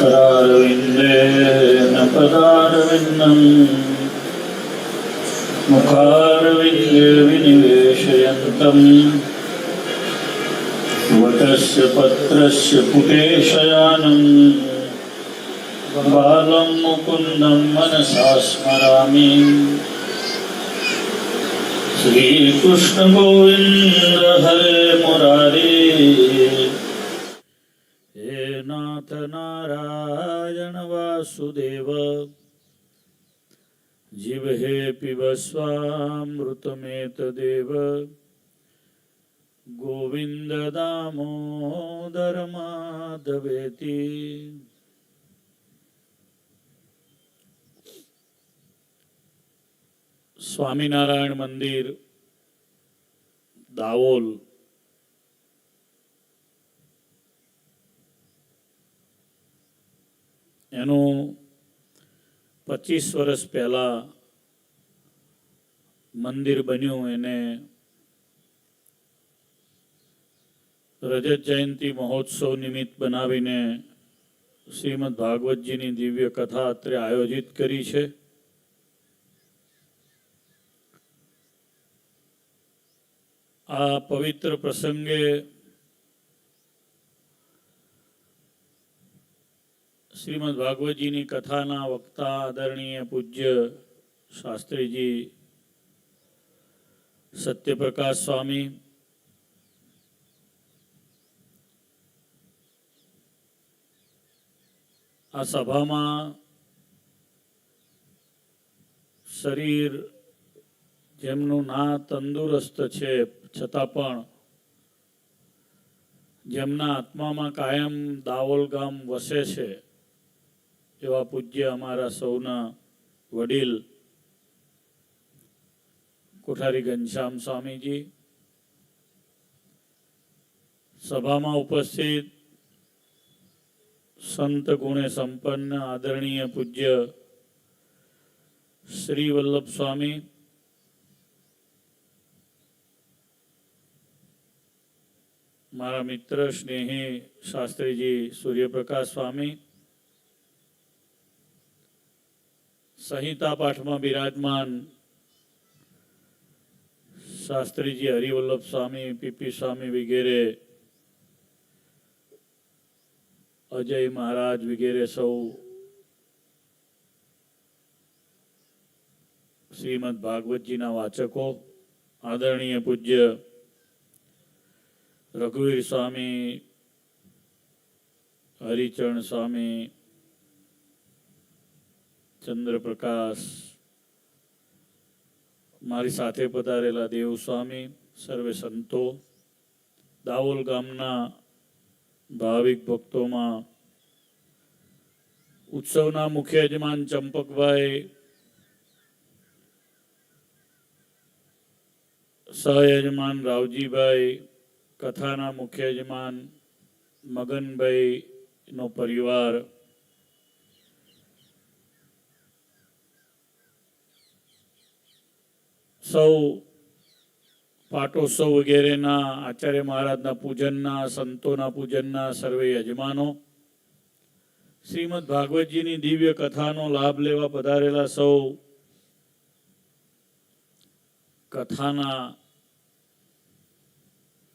करारविन्देन पदारविन्दम् मुखारविन्दे विनिवेशयन्तम् वटस्य पत्रस्य पुटे शयानम् बालं मुकुन्दं मनसा स्मरामि श्रीकृष्ण गोविन्द हरे मुरारे हे नाथ नारायण वासुदेव जिह्वे पिबस्वामृतमेतदेव गोविन्द दामोदर माधवेति। સ્વામિનારાયણ મંદિર દાવોલ એનું 25 વર્ષ પહેલા મંદિર બન્યું. એને રજત જયંતિ મહોત્સવ નિમિત્ત બનાવીને શ્રીમદ ભાગવતજીની દિવ્ય કથા અત્રે આયોજિત કરી છે. આ પવિત્ર પ્રસંગે શ્રીમદ ભાગવતજીની કથાના વક્તા આદરણીય પૂજ્ય શાસ્ત્રીજી સત્યપ્રકાશ સ્વામી, આ સભામાં શરીર જેમનું ના તંદુરસ્ત છે છતાં પણ જેમના આત્મામાં કાયમ દાવોલ ગામ વસે છે એવા પૂજ્ય અમારા સૌના વડીલ કોઠારી ઘનશ્યામ સ્વામીજી, સભામાં ઉપસ્થિત સંત ગુણે સંપન્ન આદરણીય પૂજ્ય શ્રી વલ્લભ સ્વામી, મારા મિત્ર સ્નેહી શાસ્ત્રીજી સૂર્યપ્રકાશ સ્વામી, સંહિતા પાઠમાં બિરાજમાન શાસ્ત્રીજી હરિવલ્લભ સ્વામી, પીપી સ્વામી વગેરે, અજય મહારાજ વગેરે સૌ શ્રીમદ ભાગવતજીના વાચકો, આદરણીય પૂજ્ય રઘુવીર સ્વામી, હરિચરણ સ્વામી, ચંદ્રપ્રકાશ, મારી સાથે પધારેલા દેવ સ્વામી, સર્વે સંતો, દાવોલ ગામના ભાવિક ભક્તોમાં ઉત્સવના મુખ્ય યજમાન ચંપકભાઈ, સહયજમાન રાવજીભાઈ, કથાના મુખ્ય યજમાન મગનભાઈનો પરિવાર, સૌ પાટોત્સવ વગેરેના આચાર્ય મહારાજના પૂજનના, સંતોના પૂજનના સર્વે યજમાનો, શ્રીમદ ભાગવતજીની દિવ્ય કથાનો લાભ લેવા પધારેલા સૌ કથાના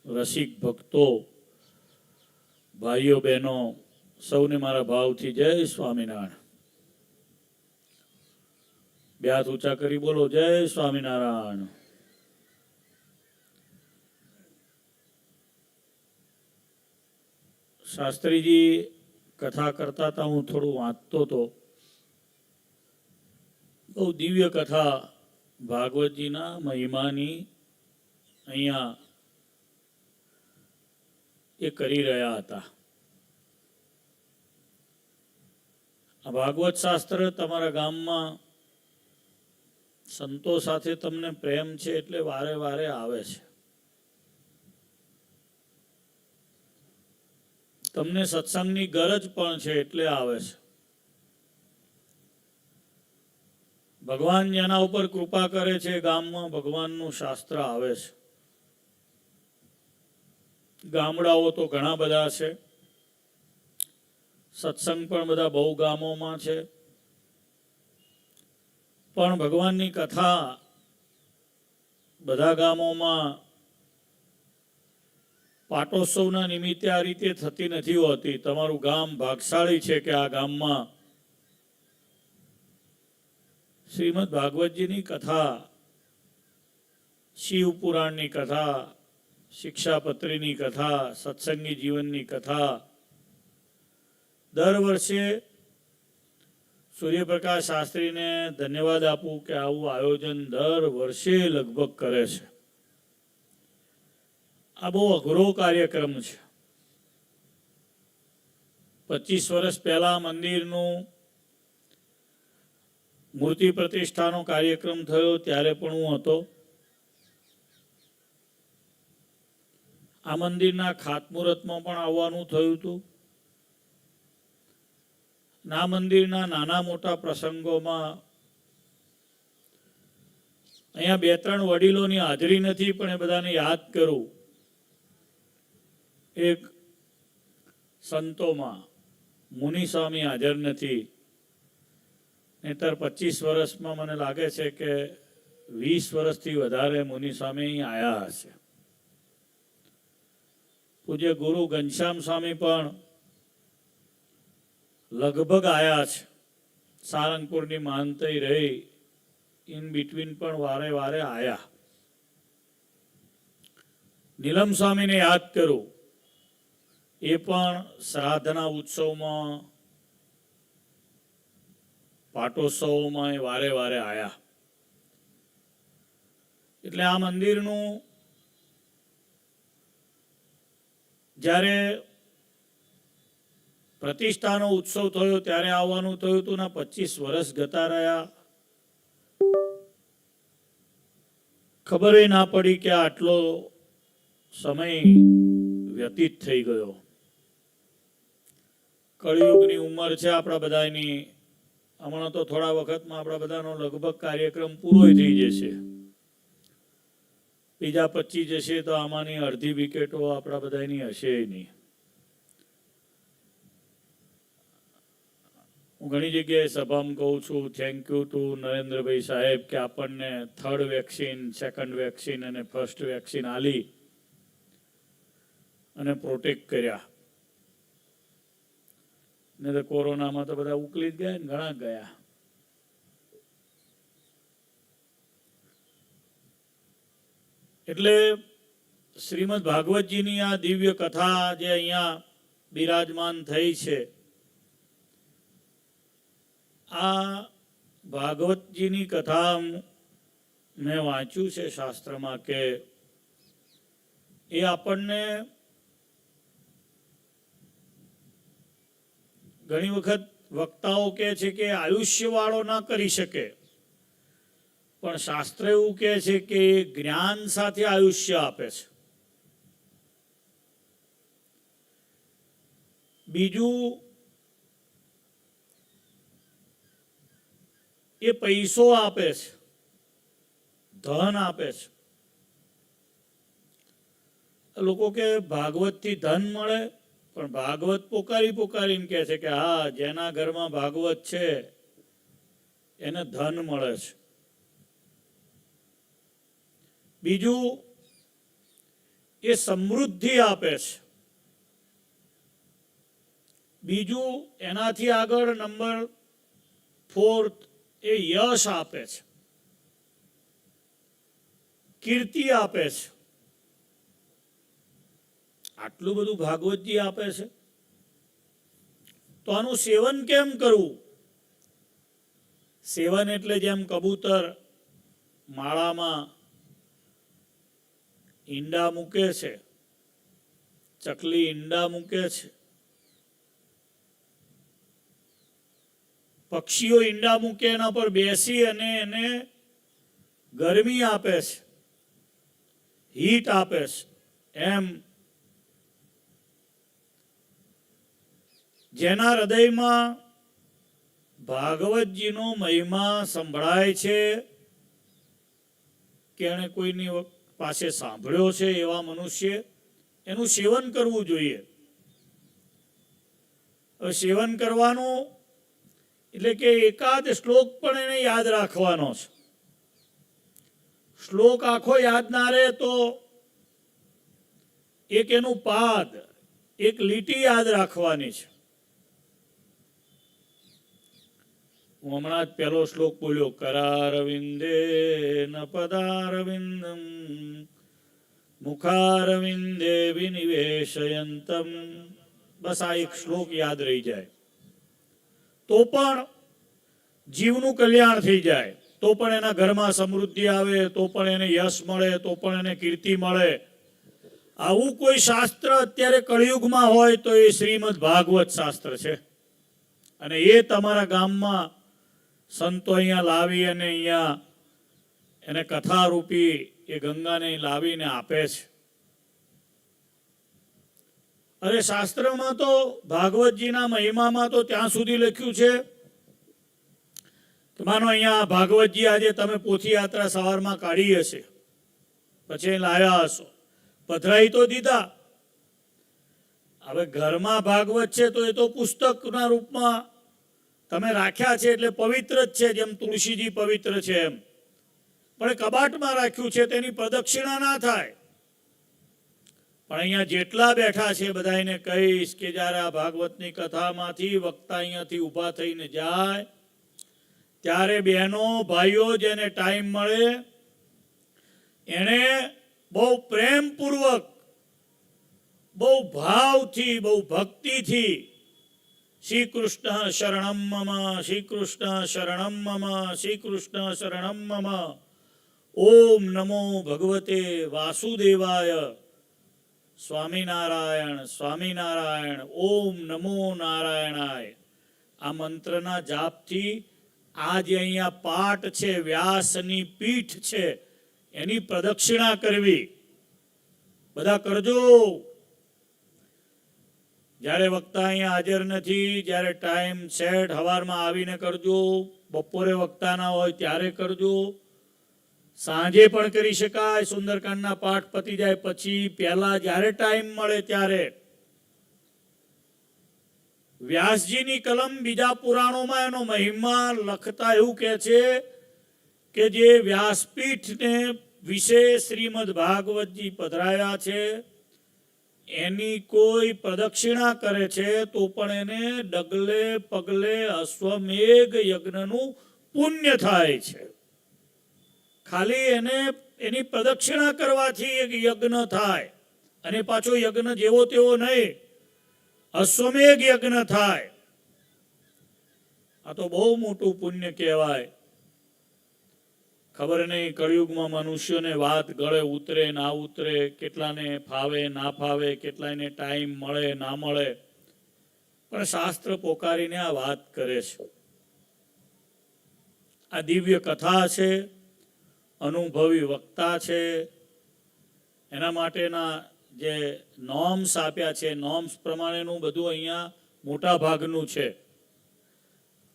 રસિક ભક્તો, ભાઈઓ બહેનો, સૌને મારા ભાવથી જય સ્વામિનારાયણ. બે હાથ ઊંચા કરી બોલો જય સ્વામિનારાયણ. શાસ્ત્રીજી કથા કરતા હતા, હું થોડું વાંચતો હતો. બહુ દિવ્ય કથા ભાગવતજીના મહિમાની અહીંયા એ કરી રહ્યા હતા. આ ભાગવત શાસ્ત્ર તમારા ગામમાં સંતો સાથે તમને પ્રેમ છે એટલે વારે વારે આવે છે. તમને સત્સંગની ગરજ પણ છે એટલે આવે છે. ભગવાન જેના ઉપર કૃપા કરે છે ગામમાં ભગવાનનું શાસ્ત્ર આવે છે. ગામડાઓ તો ઘણા બધા છે, સત્સંગ પણ બધા બહુ ગામોમાં છે, પણ ભગવાનની કથા બધા ગામોમાં પાટોત્સવના નિમિત્તે આ રીતે થતી નથી હોતી. તમારું ગામ ભાગશાળી છે કે આ ગામમાં શ્રીમદ ભાગવતજીની કથા, શિવ પુરાણની કથા, શિક્ષાપત્રીની કથા, સત્સંગી જીવનની કથા દર વર્ષે સૂર્યપ્રકાશ શાસ્ત્રીને ધન્યવાદ આપું કે આવું આયોજન દર વર્ષે લગભગ કરે છે. આ બહુ અઘરો કાર્યક્રમ છે. 25 વર્ષ પહેલા મંદિરનું મૂર્તિ પ્રતિષ્ઠાનો કાર્યક્રમ થયો ત્યારે પણ હું હતો. આ મંદિરના ખાતમુહૂર્તમાં પણ આવવાનું થયું હતું. આ મંદિરના નાના મોટા પ્રસંગોમાં અહીંયા 2-3 વડીલોની હાજરી નથી, પણ એ બધાને યાદ કરું. એક સંતોમાં મુનિ સ્વામી હાજર નથી, નહીંતર 25 વર્ષમાં મને લાગે છે કે 20 વર્ષથી વધારે મુનિ સ્વામી અહીં આવ્યા હશે. પૂજ્ય ગુરુ ઘનશ્યામ સ્વામી પણ લગભગ આવ્યા છે. સારંગપુરની મહાનતઈ રહી, ઇન બિટવીન પણ વારે વારે આવ્યા. નીલમ સ્વામીને યાદ કરું, એ પણ શ્રાદ્ધના ઉત્સવમાં, પાટોત્સવોમાં એ વારે વારે આવ્યા. એટલે આ મંદિરનું જ્યારે પ્રતિષ્ઠાનો ઉત્સવ થયો ત્યારે આવવાનું થયું હતું ને 25 વર્ષ જતા રહ્યા. ખબર ના પડી કે આટલો સમય વ્યતીત થઈ ગયો. કળિયુગની ઉંમર છે આપણા બધાની. હમણાં તો થોડા વખતમાં આપણા બધાનો લગભગ કાર્યક્રમ પૂરો થઈ જશે. બીજા 25 જશે તો આમાંની અડધી વિકેટો આપણા બધાની હશે નહીં. હું ઘણી જગ્યાએ સભામાં કહું છું, થેન્ક યુ ટુ નરેન્દ્રભાઈ સાહેબ કે આપણને 3rd વેક્સિન, 2nd વેક્સિન અને 1st વેક્સિન આલી અને પ્રોટેક્ટ કર્યા. ને તો કોરોનામાં તો બધા ઉકલી જ ગયા ને, ઘણા ગયા. એટલે શ્રીમદ ભાગવતજીની આ દિવ્ય કથા જે અહીંયા બિરાજમાન થઈ છે, આ ભાગવતજીની કથા મેં વાંચ્યું છે શાસ્ત્રમાં કે એ આપણને ઘણી વખત વક્તાઓ કહે છે કે આયુષ્યવાળો ના કરી શકે, પણ શાસ્ત્ર એવું કહે છે કે જ્ઞાન સાથે આયુષ્ય આપે છે. બીજું, એ પૈસો આપે છે, ધન આપે છે. લોકો કે ભાગવતથી ધન મળે, પણ ભાગવત પોકારીને કહે છે કે હા, જેના ઘરમાં ભાગવત છે એને ધન મળે છે. બીજું, એ સમૃદ્ધિ આપે છે. બીજું, એનાથી આગળ નંબર 4 એ યશ આપે છે, કીર્તિ આપે છે. આટલું બધું ભાગવતજી આપે છે, તો આનું સેવન કેમ કરવું? સેવન એટલે જેમ કબૂતર માળામાં ઈંડા મૂકે છે, ચકલી ઈંડા મૂકે છે, પક્ષીઓ ઈંડા મૂકે, એના પર બેસી અને એને ગરમી આપે છે, હીટ આપે છે. એમ જેના હૃદયમાં ભાગવતજીનો મહિમા સંભળાય છે કે એને કોઈની પાસે સાંભળ્યો છે, એવા મનુષ્ય એનું સેવન કરવું જોઈએ. હવે સેવન કરવાનું એટલે કે એકાદ શ્લોક પણ એને યાદ રાખવાનો છે. શ્લોક આખો યાદ ના રહે તો એક એનું પાદ, એક લીટી યાદ રાખવાની છે. હું હમણાં જ પહેલો શ્લોક બોલ્યો, કરારવિંદે ન પદારવિંદમ મુખારવિંદે વિનિવેશયંતમ. બસ આ એક શ્લોક યાદ રહી જાય તો પણ જીવનું કલ્યાણ થઈ જાય, તો પણ એના ઘરમાં સમૃદ્ધિ આવે, તો પણ એને યશ મળે, તો પણ એને કીર્તિ મળે. આવું કોઈ શાસ્ત્ર અત્યારે કળિયુગમાં હોય તો એ શ્રીમદ ભાગવત શાસ્ત્ર છે. અને એ તમારા ગામમાં સંતો અહીંયા લાવી અને અહીંયા એને કથા રૂપી એ ગંગાને લાવીને આપે છે. અરે શાસ્ત્રમાં તો ભાગવતજીના મહિમામાં તો ત્યાં સુધી લખ્યું છે કે માનો અહીંયા ભાગવતજી આજે તમે પોથી યાત્રા સવારમાં કાઢી હશે, પછી લાવ્યા હશો, પધરાઈ તો દીધા. હવે ઘરમાં ભાગવત છે તો એ તો પુસ્તકના રૂપમાં તમે રાખ્યા છે એટલે પવિત્ર જ છે, જેમ તુલસીજી પવિત્ર છે એમ. પણ કબાટમાં રાખ્યું છે તેની પ્રદક્ષિણા ના થાય. પણ અહીંયા જેટલા બેઠા છે બધાને કહીશ કે જ્યારે આ ભાગવતની કથામાંથી વક્તા અહીંયાથી ઊભા થઈને જાય ત્યારે બહેનો ભાઈઓ જેને ટાઈમ મળે એને બહુ પ્રેમપૂર્વક, બહુ ભાવથી, બહુ ભક્તિથી શ્રી કૃષ્ણ શરણમ મમ, શ્રી કૃષ્ણ શરણમ મમ, શ્રી કૃષ્ણ શરણમ મમ, ઓમ નમો ભગવતે વાસુદેવાય, સ્વામિનારાયણ સ્વામિનારાયણ, ઓમ નમો નારાયણાય. આ મંત્રના જાપથી આ જે અહીંયા પાઠ છે, વ્યાસની પીઠ છે, એની પ્રદક્ષિણા કરવી. બધા કરજો. જ્યારે વક્તા અહીંયા હાજર નથી, જ્યારે ટાઈમ સેટ સવારમાં આવીને કરજો, બપોરે વક્તા ના હોય ત્યારે કરજો, સાંજે પણ કરી શકાય. સુંદરકાંડના પાઠ પતી જાય પછી પહેલા જ્યારે ટાઈમ મળે ત્યારે. વ્યાસજીની કલમ બીજા પુરાણોમાં એનો મહિમા લખતા એવું કહે છે કે જે વ્યાસપીઠને વિશે શ્રીમદ ભાગવતજી પધરાયા છે એની કોઈ પ્રદક્ષિણા કરે છે તો પણ એને ડગલે પગલે અશ્વમેઘ યજ્ઞનું પુણ્ય થાય છે. ખાલી એને એની પ્રદક્ષિણા કરવાથી એક યજ્ઞ થાય, અને પાછો યજ્ઞ જેવો તેવો નહીં, અશ્વમેઘ યજ્ઞ થાય. આ તો બહુ મોટું પુણ્ય કહેવાય. ખબર નહીં કળિયુગમાં મનુષ્યોને વાત ગળે ઉતરે ના ઉતરે, કેટલાને ફાવે ના ફાવે, કેટલાને ટાઈમ મળે ના મળે, પણ શાસ્ત્ર પોકારીને આ વાત કરે છે. આ દિવ્ય કથા છે, અનુભવી વક્તા છે, એના માટેના જે નોર્મ્સ આપ્યા છે, નોર્મ્સ પ્રમાણેનું બધું અહીંયા મોટા ભાગનું છે.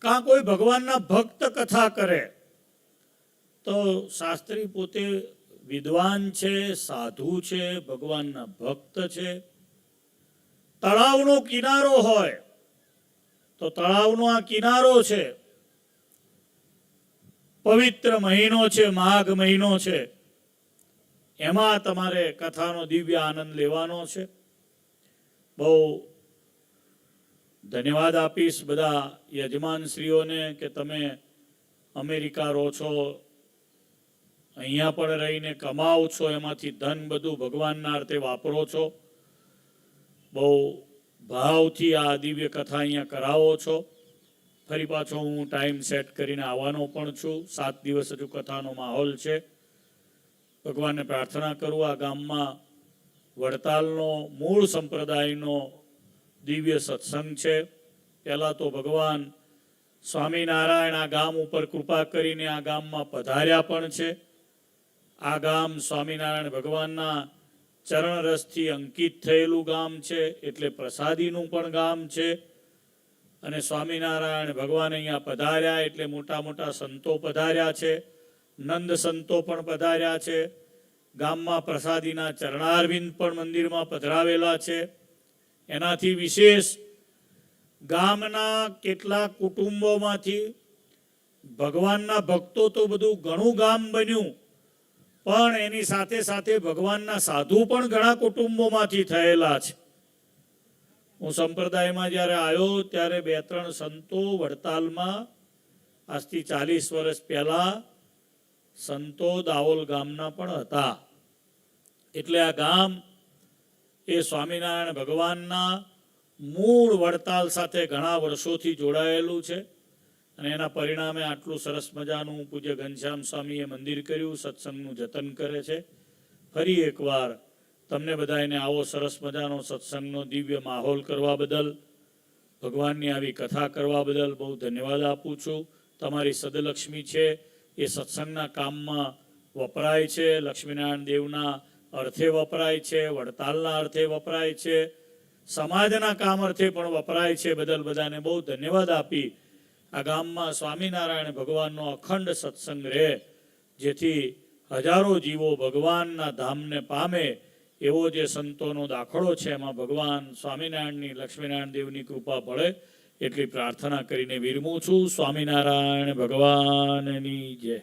કાં કોઈ ભગવાનના ભક્ત કથા કરે તો શાસ્ત્રી પોતે વિદ્વાન છે, સાધુ છે, ભગવાનના ભક્ત છે. તળાવનો કિનારો હોય તો તળાવનો આ કિનારો છે, પવિત્ર મહિનો છે, માઘ મહિનો છે, એમાં તમારે કથાનો દિવ્ય આનંદ લેવાનો છે. બહુ ધન્યવાદ આપીશ બધા યજમાનશ્રીઓને કે તમે અમેરિકા રહો છો, અહીંયા પણ રહીને કમાઓ છો, એમાંથી ધન બધું ભગવાનના અર્થે વાપરો છો, બહુ ભાવથી આ દિવ્ય કથા અહીંયા કરાવો છો. ફરી પાછો હું ટાઈમ સેટ કરીને આવવાનો પણ છું. 7 દિવસ હજુ કથાનો માહોલ છે. ભગવાનને પ્રાર્થના કરું આ ગામમાં વડતાલનો મૂળ સંપ્રદાયનો દિવ્ય સત્સંગ છે. પહેલાં તો ભગવાન સ્વામિનારાયણ આ ગામ ઉપર કૃપા કરીને આ ગામમાં પધાર્યા પણ છે. આ ગામ સ્વામિનારાયણ ભગવાનના ચરણરસથી અંકિત થયેલું ગામ છે, એટલે પ્રસાદીનું પણ ગામ છે. અને સ્વામિનારાયણ ભગવાન અહીંયા પધાર્યા એટલે મોટા મોટા સંતો પધાર્યા છે, નંદ સંતો પણ પધાર્યા છે. ગામમાં પ્રસાદીના ચરણારવિંદ પણ મંદિરમાં પધરાવેલા છે. એનાથી વિશેષ ગામના કેટલાક કુટુંબોમાંથી ભગવાનના ભક્તો તો બધું ઘણું ગામ બન્યું, પણ એની સાથે સાથે ભગવાનના સાધુ પણ ઘણા કુટુંબોમાંથી થયેલા છે. હું સંપ્રદાયમાં જ્યારે આવ્યો ત્યારે 2-3 સંતો વડતાલમાં આજથી 40 વર્ષ પહેલા સંતો દાહોલ ગામના પણ હતા. એટલે આ ગામ એ સ્વામિનારાયણ ભગવાનના મૂળ વડતાલ સાથે ઘણા વર્ષોથી જોડાયેલું છે અને એના પરિણામે આટલું સરસ મજાનું પૂજ્ય ઘનશ્યામ સ્વામીએ મંદિર કર્યું, સત્સંગનું જતન કરે છે. ફરી એકવાર તમને બધાને આવો સરસ મજાનો સત્સંગનો દિવ્ય માહોલ કરવા બદલ, ભગવાનની આવી કથા કરવા બદલ બહુ ધન્યવાદ આપું છું. તમારી સદલક્ષ્મી છે એ સત્સંગના કામમાં વપરાય છે, લક્ષ્મીનારાયણ દેવના અર્થે વપરાય છે, વડતાલના અર્થે વપરાય છે, સમાજના કામ અર્થે પણ વપરાય છે. બદલ બધાને બહુ ધન્યવાદ આપી આ ગામમાં સ્વામિનારાયણ ભગવાનનો અખંડ સત્સંગ રહે, જેથી હજારો જીવો ભગવાનના ધામને પામે એવો જે સંતોનો દાખલો છે એમાં ભગવાન સ્વામિનારાયણની, લક્ષ્મીનારાયણ દેવની કૃપા પડે એટલી પ્રાર્થના કરીને વિરમું છું. સ્વામિનારાયણ ભગવાનની જય.